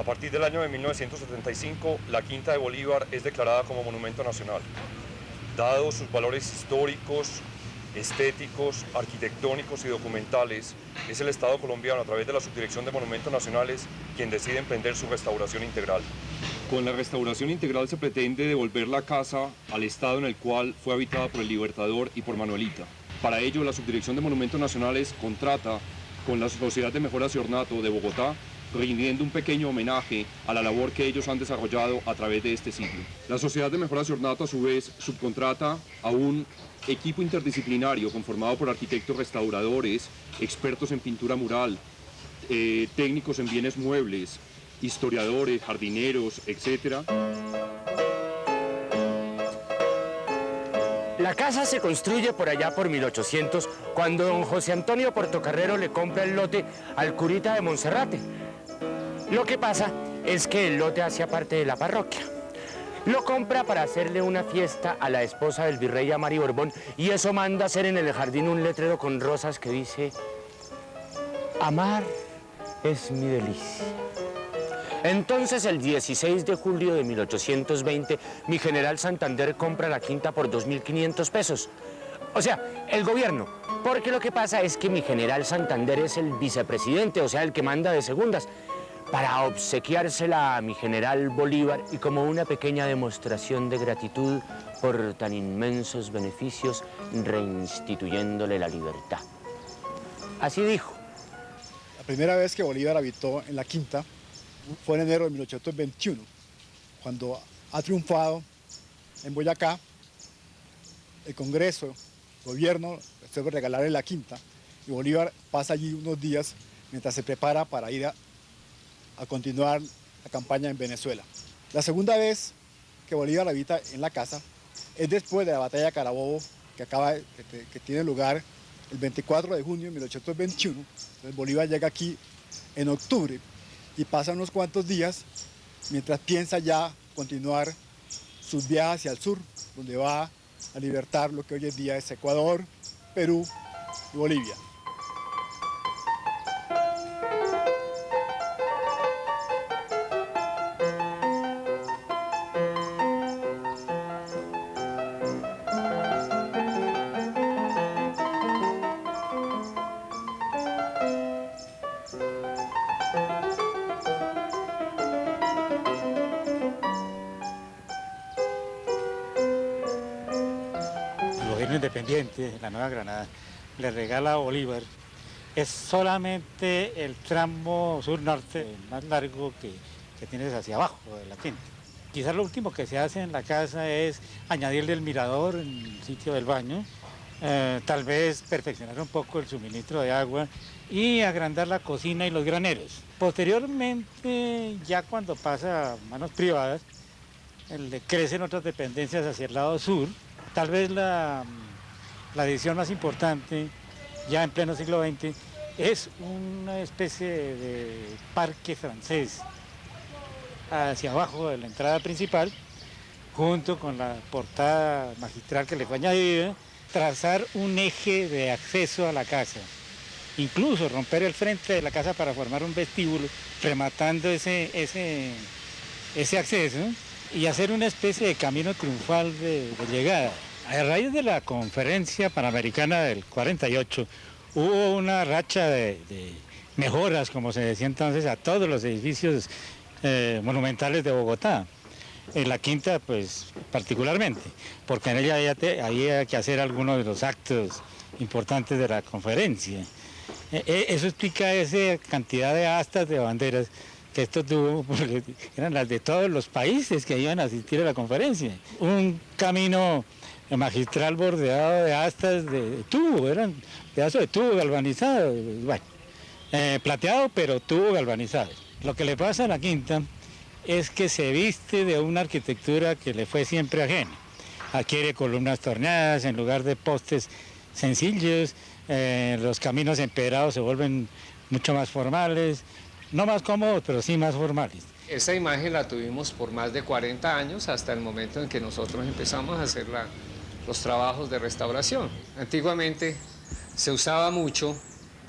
A partir del año de 1975, la Quinta de Bolívar es declarada como Monumento Nacional. Dados sus valores históricos, estéticos, arquitectónicos y documentales, es el Estado colombiano, a través de la Subdirección de Monumentos Nacionales, quien decide emprender su restauración integral. Con la restauración integral se pretende devolver la casa al estado en el cual fue habitada por el Libertador y por Manuelita. Para ello, la Subdirección de Monumentos Nacionales contrata con la Sociedad de Mejoras y Ornato de Bogotá, rindiendo un pequeño homenaje a la labor que ellos han desarrollado a través de este siglo. La Sociedad de Mejoras y Ornato, a su vez, subcontrata a un equipo interdisciplinario conformado por arquitectos restauradores, expertos en pintura mural, técnicos en bienes muebles, historiadores, jardineros, etc. La casa se construye por allá por 1800, cuando don José Antonio Portocarrero le compra el lote al curita de Monserrate. Lo que pasa es que el lote hacía parte de la parroquia. Lo compra para hacerle una fiesta a la esposa del virrey Amari Borbón, y eso manda hacer en el jardín un letrero con rosas que dice: amar es mi delicia. Entonces, el 16 de julio de 1820, mi general Santander compra la quinta por 2.500 pesos. O sea, el gobierno. Porque lo que pasa es que mi general Santander es el vicepresidente, o sea, el que manda de segundas, para obsequiársela a mi general Bolívar y como una pequeña demostración de gratitud por tan inmensos beneficios, reinstituyéndole la libertad. Así dijo. La primera vez que Bolívar habitó en la quinta fue en enero de 1821, cuando ha triunfado en Boyacá. El Congreso, el gobierno, debe regalarle la quinta, y Bolívar pasa allí unos días mientras se prepara para ir a continuar la campaña en Venezuela. La segunda vez que Bolívar habita en la casa es después de la batalla de Carabobo, que tiene lugar el 24 de junio de 1821. Entonces Bolívar llega aquí en octubre y pasa unos cuantos días mientras piensa ya continuar sus viajes hacia el sur, donde va a libertar lo que hoy en día es Ecuador, Perú y Bolivia. Independiente, la Nueva Granada, le regala a Bolívar, es solamente el tramo sur-norte más largo que tienes hacia abajo de la quinta. Quizás lo último que se hace en la casa es añadirle el mirador en el sitio del baño, tal vez perfeccionar un poco el suministro de agua y agrandar la cocina y los graneros. Posteriormente, ya cuando pasa a manos privadas, le crecen otras dependencias hacia el lado sur. Tal vez la adición más importante, ya en pleno siglo XX, es una especie de parque francés hacia abajo de la entrada principal, junto con la portada magistral que le fue añadida, trazar un eje de acceso a la casa, incluso romper el frente de la casa para formar un vestíbulo, rematando ese acceso, y hacer una especie de camino triunfal de llegada. A raíz de la Conferencia Panamericana del 48, hubo una racha de mejoras, como se decía entonces, a todos los edificios monumentales de Bogotá. En la quinta, pues, particularmente, porque en ella había que hacer algunos de los actos importantes de la conferencia. Eso explica esa cantidad de astas de banderas que esto tuvo, porque eran las de todos los países que iban a asistir a la conferencia. Un camino magistral bordeado de astas de tubo, eran pedazos de tubo galvanizado, bueno, plateado pero tubo galvanizado. Lo que le pasa a la quinta es que se viste de una arquitectura que le fue siempre ajena. Adquiere columnas torneadas en lugar de postes sencillos, los caminos empedrados se vuelven mucho más formales, no más cómodos, pero sí más formales. Esta imagen la tuvimos por más de 40 años, hasta el momento en que nosotros empezamos a hacer los trabajos de restauración. Antiguamente se usaba mucho,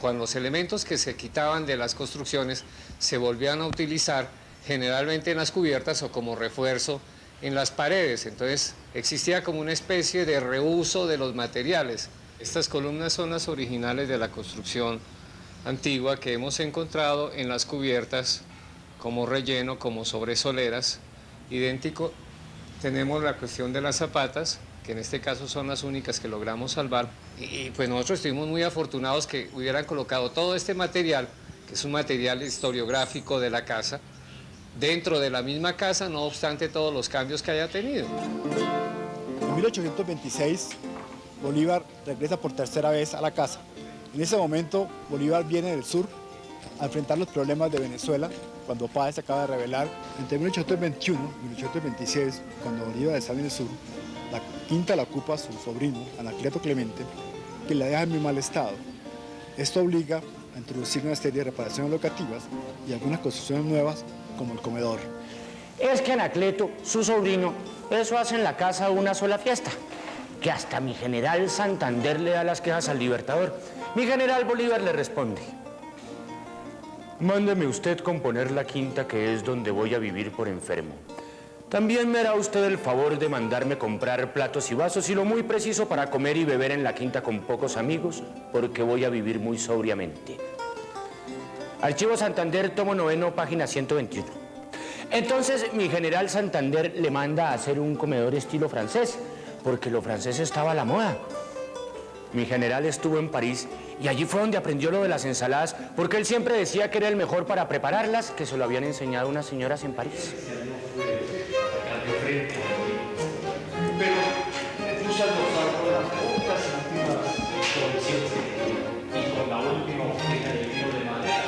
cuando los elementos que se quitaban de las construcciones se volvían a utilizar, generalmente en las cubiertas o como refuerzo en las paredes. Entonces existía como una especie de reuso de los materiales. Estas columnas son las originales de la construcción antigua que hemos encontrado en las cubiertas como relleno, como sobresoleras, idéntico. Tenemos la cuestión de las zapatas, que en este caso son las únicas que logramos salvar. Y pues nosotros estuvimos muy afortunados que hubieran colocado todo este material, que es un material historiográfico de la casa, dentro de la misma casa, no obstante todos los cambios que haya tenido. En 1826, Bolívar regresa por tercera vez a la casa. En ese momento, Bolívar viene del sur a enfrentar los problemas de Venezuela, cuando Páez se acaba de rebelar. Entre 1821 y 1826, cuando Bolívar está en el sur, la quinta la ocupa su sobrino, Anacleto Clemente, que la deja en muy mal estado. Esto obliga a introducir una serie de reparaciones locativas y algunas construcciones nuevas, como el comedor. Es que Anacleto, su sobrino, eso hace en la casa una sola fiesta, que hasta mi general Santander le da las quejas al Libertador. Mi general Bolívar le responde: mándeme usted componer la quinta, que es donde voy a vivir por enfermo. También me hará usted el favor de mandarme comprar platos y vasos y lo muy preciso para comer y beber en la quinta con pocos amigos, porque voy a vivir muy sobriamente. Archivo Santander, tomo 9, página 121. Entonces mi general Santander le manda a hacer un comedor estilo francés, porque lo francés estaba a la moda. Mi general estuvo en París y allí fue donde aprendió lo de las ensaladas, porque él siempre decía que era el mejor para prepararlas, que se lo habían enseñado unas señoras en París. Pero me puse a gozar con las pocas últimas provisiones que tenía y con la última botella de vino de madera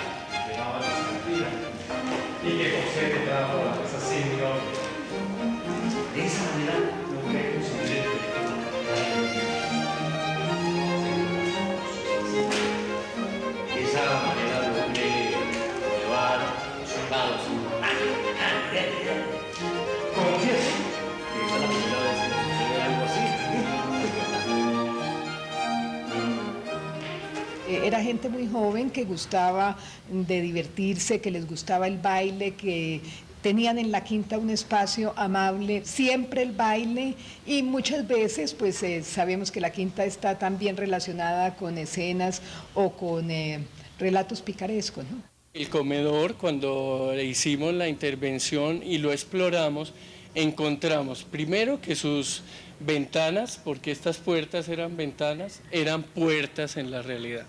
que daba la sentida y que José me trajo a esa señora. De esa manera logré conseguir de esa manera logré llevar los soldados. Confieso que esa es la primera vez que me sucede algo así. Era gente muy joven que gustaba de divertirse, que les gustaba el baile, que tenían en la quinta un espacio amable, siempre el baile, y muchas veces pues sabemos que la quinta está también relacionada con escenas o con relatos picarescos, ¿no? El comedor, cuando hicimos la intervención y lo exploramos, encontramos primero que sus ventanas, porque estas puertas eran ventanas, eran puertas en la realidad.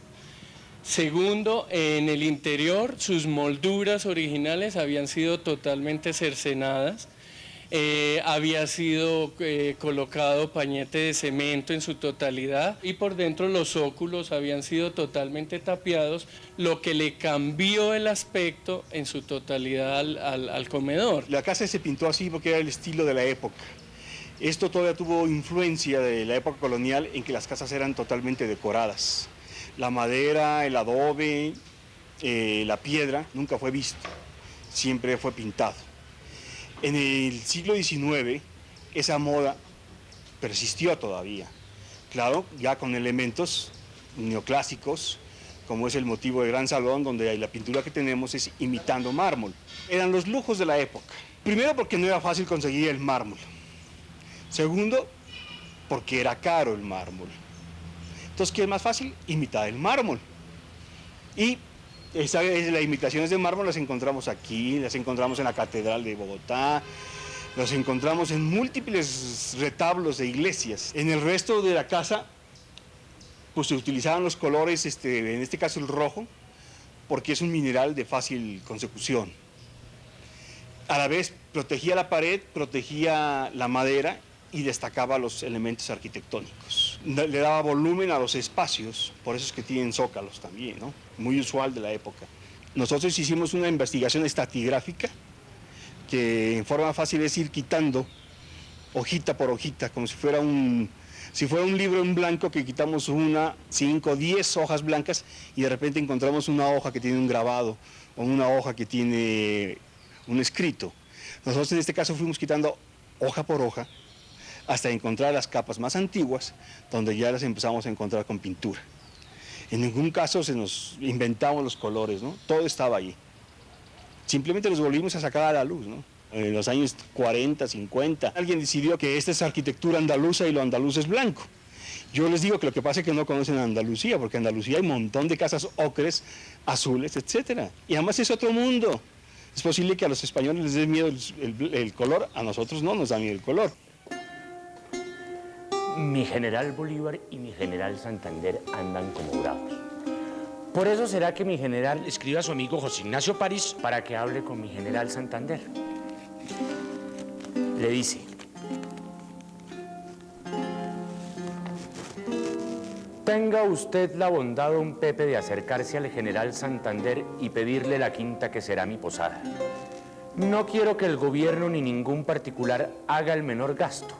Segundo, en el interior sus molduras originales habían sido totalmente cercenadas, había sido colocado pañete de cemento en su totalidad y por dentro los óculos habían sido totalmente tapiados, lo que le cambió el aspecto en su totalidad al comedor. La casa se pintó así porque era el estilo de la época. Esto todavía tuvo influencia de la época colonial en que las casas eran totalmente decoradas. La madera, el adobe, la piedra nunca fue visto, siempre fue pintado. En el siglo XIX esa moda persistió todavía, claro, ya con elementos neoclásicos, como es el motivo del gran salón, donde la pintura que tenemos es imitando mármol. Eran los lujos de la época. Primero, porque no era fácil conseguir el mármol. Segundo, porque era caro el mármol. Entonces, ¿qué es más fácil? Imitar el mármol. Y las imitaciones de mármol las encontramos aquí, las encontramos en la Catedral de Bogotá, las encontramos en múltiples retablos de iglesias. En el resto de la casa, pues se utilizaban los colores, en este caso el rojo, porque es un mineral de fácil consecución. A la vez protegía la pared, protegía la madera y destacaba los elementos arquitectónicos. Le daba volumen a los espacios, por eso es que tienen zócalos también, ¿no? Muy usual de la época. Nosotros hicimos una investigación estratigráfica que en forma fácil es ir quitando hojita por hojita, como si fuera un libro en blanco que quitamos 1, 5, 10 hojas blancas y de repente encontramos una hoja que tiene un grabado o una hoja que tiene un escrito. Nosotros en este caso fuimos quitando hoja por hoja hasta encontrar las capas más antiguas, donde ya las empezamos a encontrar con pintura. En ningún caso se nos inventamos los colores, ¿no? Todo estaba ahí. Simplemente los volvimos a sacar a la luz, ¿no? En los años 40, 50, alguien decidió que esta es arquitectura andaluza y lo andaluz es blanco. Yo les digo que lo que pasa es que no conocen Andalucía, porque en Andalucía hay un montón de casas ocres, azules, etc. Y además es otro mundo. Es posible que a los españoles les dé miedo el color, a nosotros no nos da miedo el color. Mi general Bolívar y mi general Santander andan como bravos. Por eso será que mi general escribe a su amigo José Ignacio París para que hable con mi general Santander. Le dice: tenga usted la bondad, don Pepe, de acercarse al general Santander y pedirle la quinta que será mi posada. No quiero que el gobierno ni ningún particular haga el menor gasto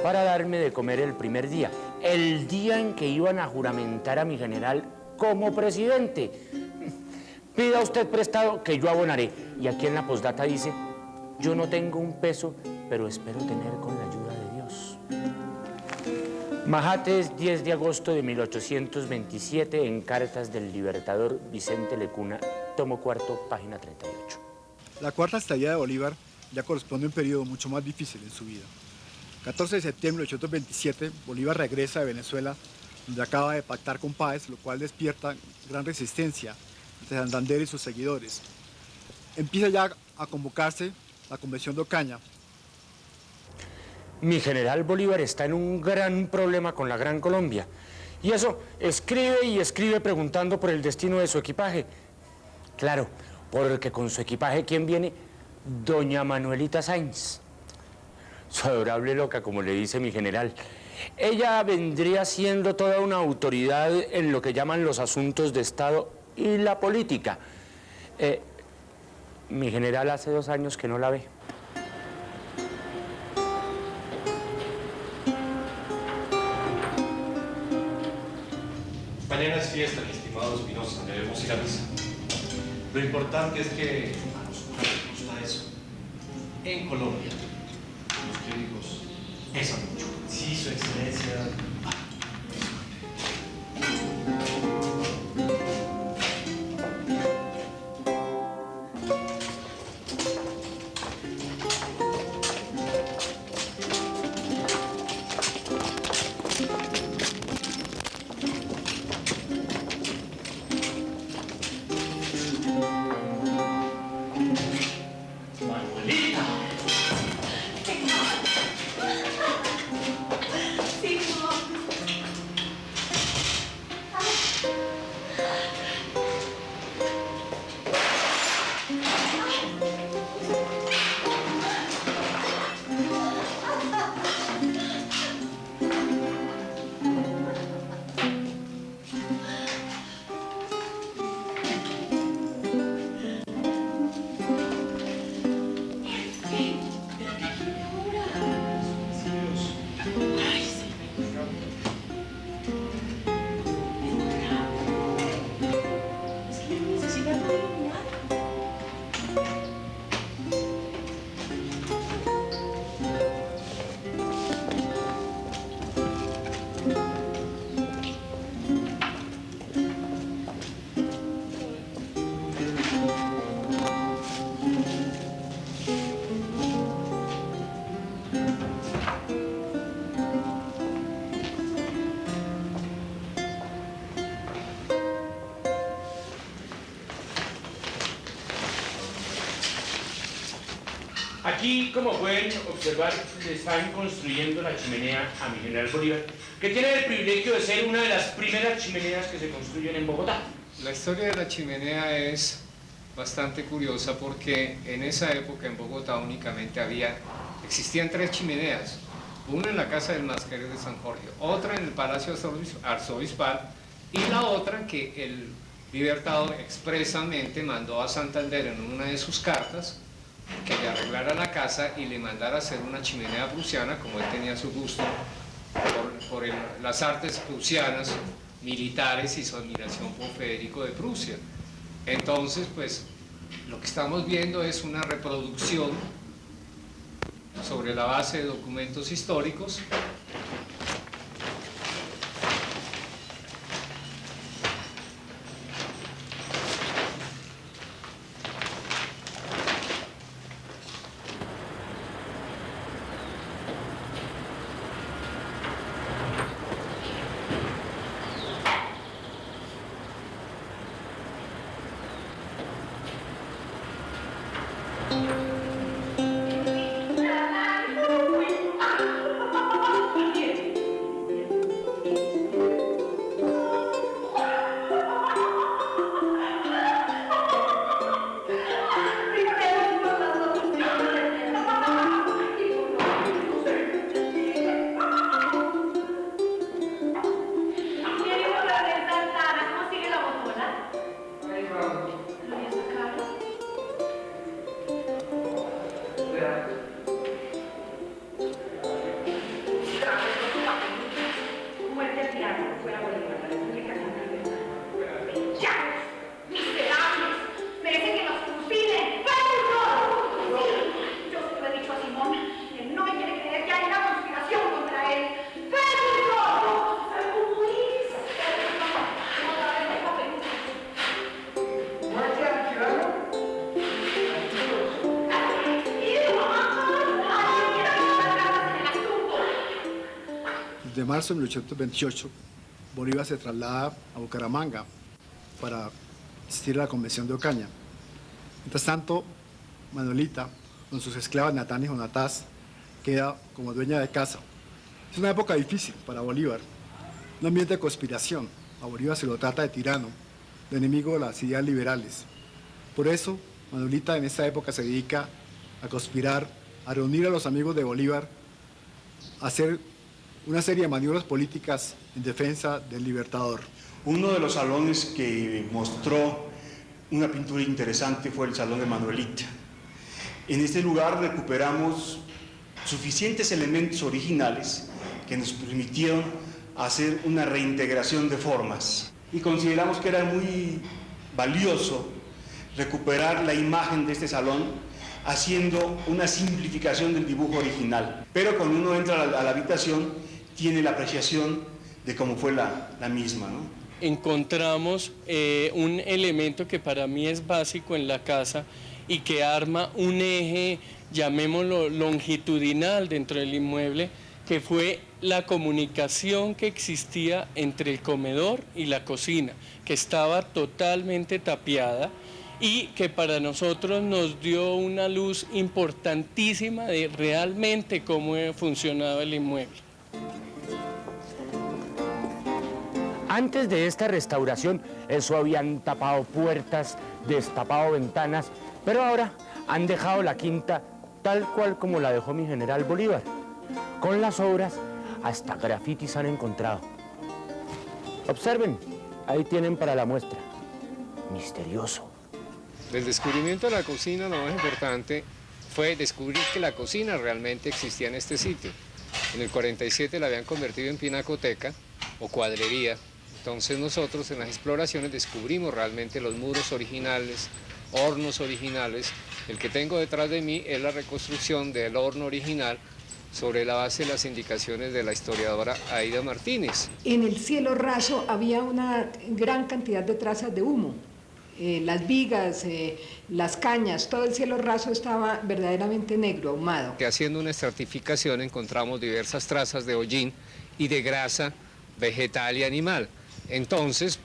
para darme de comer el primer día, el día en que iban a juramentar a mi general como presidente. Pida usted prestado que yo abonaré. Y aquí en la postdata dice: yo no tengo un peso, pero espero tener con la ayuda de Dios. Majates, 10 de agosto de 1827, en Cartas del Libertador Vicente Lecuna, tomo cuarto, página 38. La cuarta estadía de Bolívar ya corresponde a un periodo mucho más difícil en su vida. 14 de septiembre de 1827, Bolívar regresa de Venezuela, donde acaba de pactar con Páez, lo cual despierta gran resistencia entre Santander y sus seguidores. Empieza ya a convocarse la Convención de Ocaña. Mi general Bolívar está en un gran problema con la Gran Colombia. Y eso, escribe y escribe preguntando por el destino de su equipaje. Claro, porque con su equipaje, ¿quién viene? Doña Manuelita Sáenz. Su adorable loca, como le dice mi general. Ella vendría siendo toda una autoridad en lo que llaman los asuntos de Estado y la política. Mi general hace 2 años que no la ve. Mañana es fiesta, mi estimado Espinosa, debemos ir a misa. Lo importante es que a nosotros nos gusta eso. En Colombia, los clérigos pesan mucho. Sí, su excelencia. Aquí, como pueden observar, le están construyendo la chimenea a mi general Bolívar, que tiene el privilegio de ser una de las primeras chimeneas que se construyen en Bogotá. La historia de la chimenea es bastante curiosa porque en esa época en Bogotá únicamente existían 3 chimeneas, una en la Casa del Mascaret de San Jorge, otra en el Palacio Arzobispal y la otra que el Libertador expresamente mandó a Santander en una de sus cartas que le arreglara la casa y le mandara hacer una chimenea prusiana, como él tenía su gusto por las artes prusianas, militares y su admiración por Federico de Prusia. Entonces, pues, lo que estamos viendo es una reproducción sobre la base de documentos históricos de marzo de 1828, Bolívar se traslada a Bucaramanga para asistir a la Convención de Ocaña. Mientras tanto, Manuelita, con sus esclavas Natán y Jonatás, queda como dueña de casa. Es una época difícil para Bolívar, un ambiente de conspiración. A Bolívar se lo trata de tirano, de enemigo de las ideas liberales. Por eso, Manuelita en esta época se dedica a conspirar, a reunir a los amigos de Bolívar, a hacer una serie de maniobras políticas en defensa del Libertador. Uno de los salones que mostró una pintura interesante fue el Salón de Manuelita. En este lugar recuperamos suficientes elementos originales que nos permitieron hacer una reintegración de formas. Y consideramos que era muy valioso recuperar la imagen de este salón haciendo una simplificación del dibujo original. Pero cuando uno entra a la habitación, tiene la apreciación de cómo fue la misma, ¿no? Encontramos un elemento que para mí es básico en la casa y que arma un eje, llamémoslo longitudinal dentro del inmueble, que fue la comunicación que existía entre el comedor y la cocina, que estaba totalmente tapiada y que para nosotros nos dio una luz importantísima de realmente cómo funcionaba el inmueble. Antes de esta restauración, eso habían tapado puertas, destapado ventanas, pero ahora han dejado la quinta tal cual como la dejó mi general Bolívar. Con las obras, hasta grafitis han encontrado. Observen, ahí tienen para la muestra. Misterioso. Del descubrimiento de la cocina, lo más importante fue descubrir que la cocina realmente existía en este sitio. En el 47 la habían convertido en pinacoteca o cuadrería. Entonces nosotros en las exploraciones descubrimos realmente los muros originales, hornos originales. El que tengo detrás de mí es la reconstrucción del horno original sobre la base de las indicaciones de la historiadora Aida Martínez. En el cielo raso había una gran cantidad de trazas de humo. Las vigas, las cañas, todo el cielo raso estaba verdaderamente negro, ahumado. Haciendo una estratificación encontramos diversas trazas de hollín y de grasa vegetal y animal. Entonces,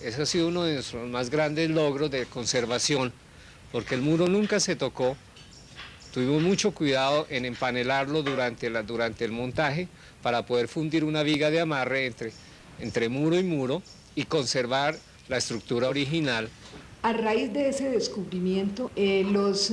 ese ha sido uno de nuestros más grandes logros de conservación, porque el muro nunca se tocó. Tuvimos mucho cuidado en empanelarlo durante el montaje para poder fundir una viga de amarre entre muro y muro y conservar la estructura original. A raíz de ese descubrimiento, los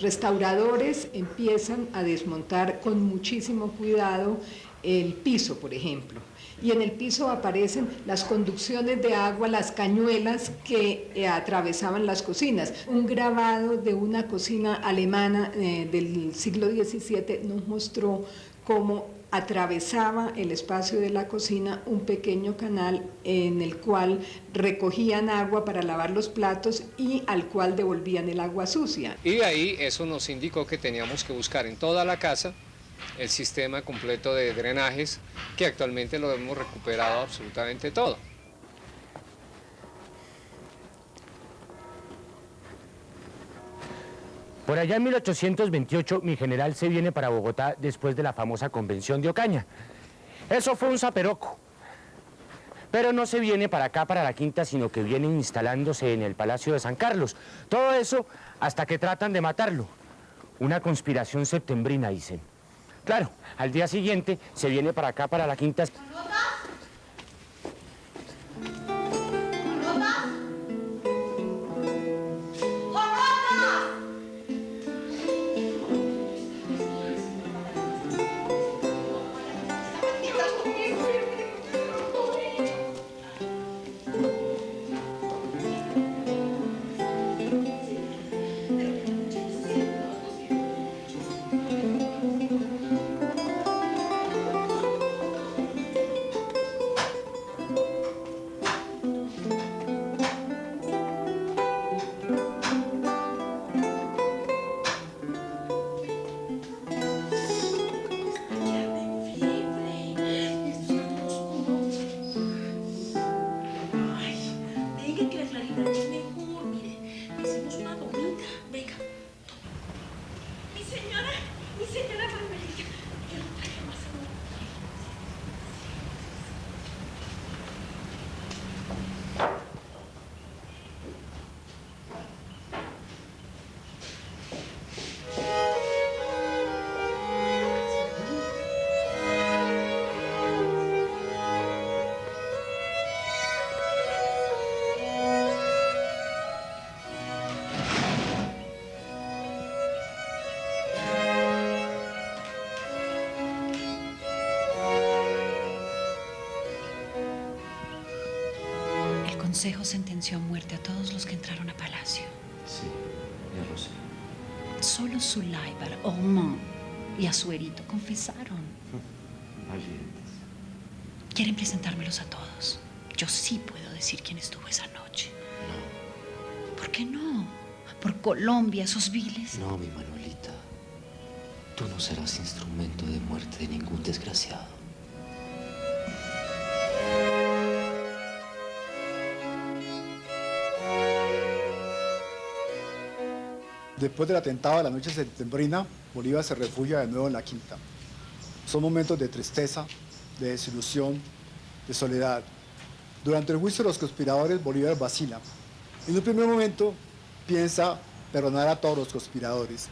restauradores empiezan a desmontar con muchísimo cuidado el piso, por ejemplo. Y en el piso aparecen las conducciones de agua, las cañuelas que atravesaban las cocinas. Un grabado de una cocina alemana del siglo XVII nos mostró cómo atravesaba el espacio de la cocina un pequeño canal en el cual recogían agua para lavar los platos y al cual devolvían el agua sucia. Y de ahí eso nos indicó que teníamos que buscar en toda la casa el sistema completo de drenajes, que actualmente lo hemos recuperado absolutamente todo. Por allá en 1828, mi general se viene para Bogotá después de la famosa Convención de Ocaña. Eso fue un zaperoco. Pero no se viene para acá, para la quinta, sino que viene instalándose en el Palacio de San Carlos. Todo eso hasta que tratan de matarlo. Una conspiración septembrina, dicen. Claro, al día siguiente se viene para acá, para la quinta. consejo sentenció a muerte a todos los que entraron a palacio. Sí, ya lo sé. Solo Sulaybar, Ormond y Asuerito confesaron. Valientes. Quieren presentármelos a todos. Yo sí puedo decir quién estuvo esa noche. No. ¿Por qué no? Por Colombia, esos viles. No, mi Manuelita. Tú no serás instrumento de muerte de ningún desgraciado. Después del atentado de la noche septembrina, Bolívar se refugia de nuevo en la Quinta. Son momentos de tristeza, de desilusión, de soledad. Durante el juicio de los conspiradores, Bolívar vacila. En un primer momento piensa perdonar a todos los conspiradores.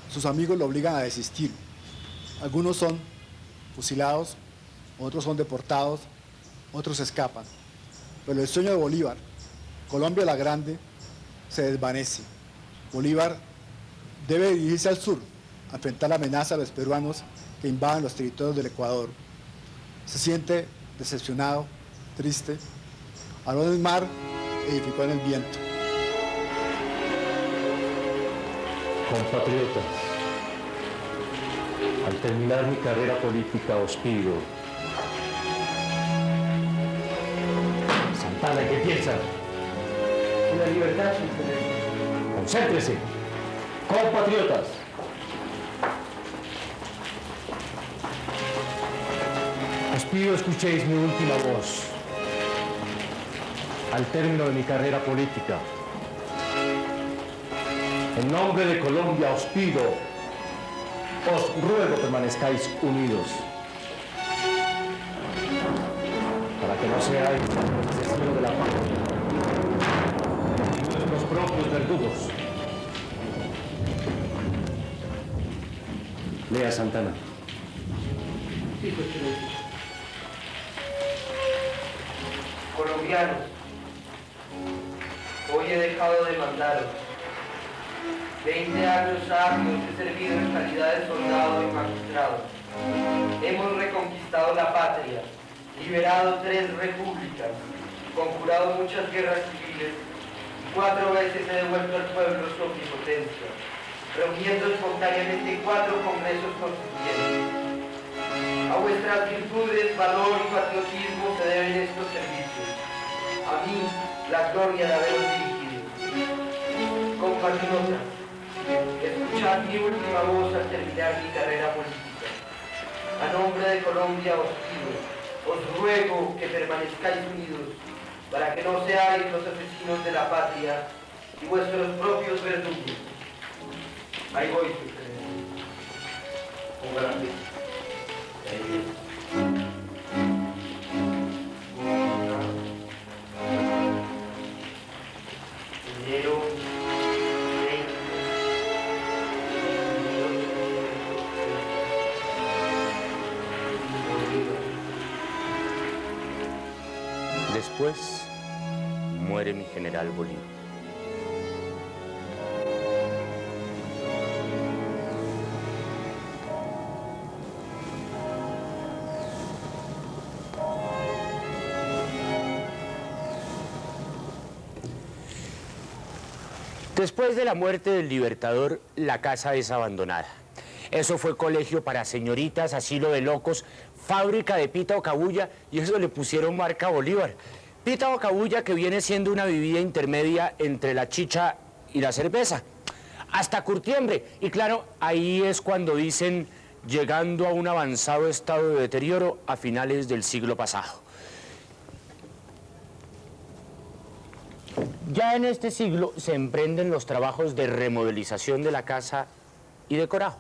Sus amigos lo obligan a desistir. Algunos son fusilados, otros son deportados, otros escapan. Pero el sueño de Bolívar, Colombia la Grande, se desvanece. Bolívar debe dirigirse al sur, a enfrentar la amenaza de los peruanos que invaden los territorios del Ecuador. Se siente decepcionado, triste. Habló en el mar, edificó en el viento. Compatriotas, al terminar mi carrera política os pido... Santana, ¿qué piensan? La libertad, Concéntrese. compatriotas. Os pido escuchéis mi última voz. Al término de mi carrera política, en nombre de Colombia os pido, os ruego permanezcáis unidos, para que no seáis asesinos de la patria y nuestros propios verdugos. Lea, Santana. Colombianos, hoy he dejado de mandaros. 20 años sabios he servido en calidad de soldado y magistrado. Hemos reconquistado la patria, liberado 3 repúblicas, conjurado muchas guerras civiles y 4 veces he devuelto al pueblo su omnipotencia, reuniendo espontáneamente 4 congresos constituyentes. A vuestras virtudes, valor y patriotismo se deben estos servicios. A mí, la gloria de haberos dirigido. Compatriotas, escuchad mi última voz al terminar mi carrera política. A nombre de Colombia os pido, os ruego que permanezcáis unidos, para que no seáis los asesinos de la patria y vuestros propios verdugos. Ahí voy, su excelencia. Un grande. Enero 20. Después muere mi general Bolívar. Después de la muerte del Libertador, la casa es abandonada. Eso fue colegio para señoritas, asilo de locos, fábrica de pita o cabulla, y eso le pusieron marca Bolívar. Pita o cabulla, que viene siendo una bebida intermedia entre la chicha y la cerveza. Hasta curtiembre. Y claro, ahí es cuando dicen llegando a un avanzado estado de deterioro a finales del siglo pasado. Ya en este siglo se emprenden los trabajos de remodelización de la casa y decorado.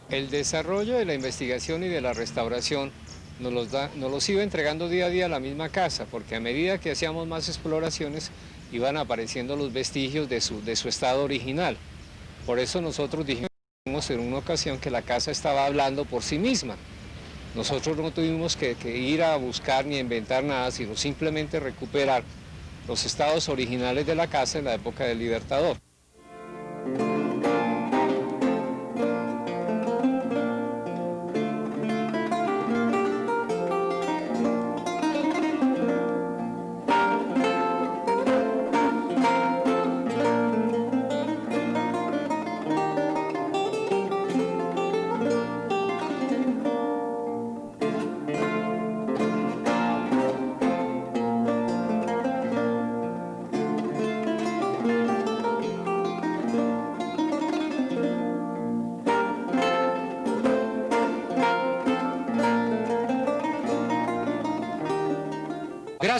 El desarrollo de la investigación y de la restauración nos los iba entregando día a día la misma casa, porque a medida que hacíamos más exploraciones iban apareciendo los vestigios de su estado original. Por eso nosotros dijimos en una ocasión que la casa estaba hablando por sí misma. Nosotros no tuvimos que ir a buscar ni a inventar nada, sino simplemente recuperar los estados originales de la casa en la época del Libertador.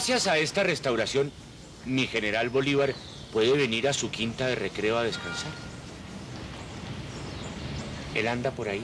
Gracias a esta restauración, mi general Bolívar puede venir a su quinta de recreo a descansar. Él anda por ahí.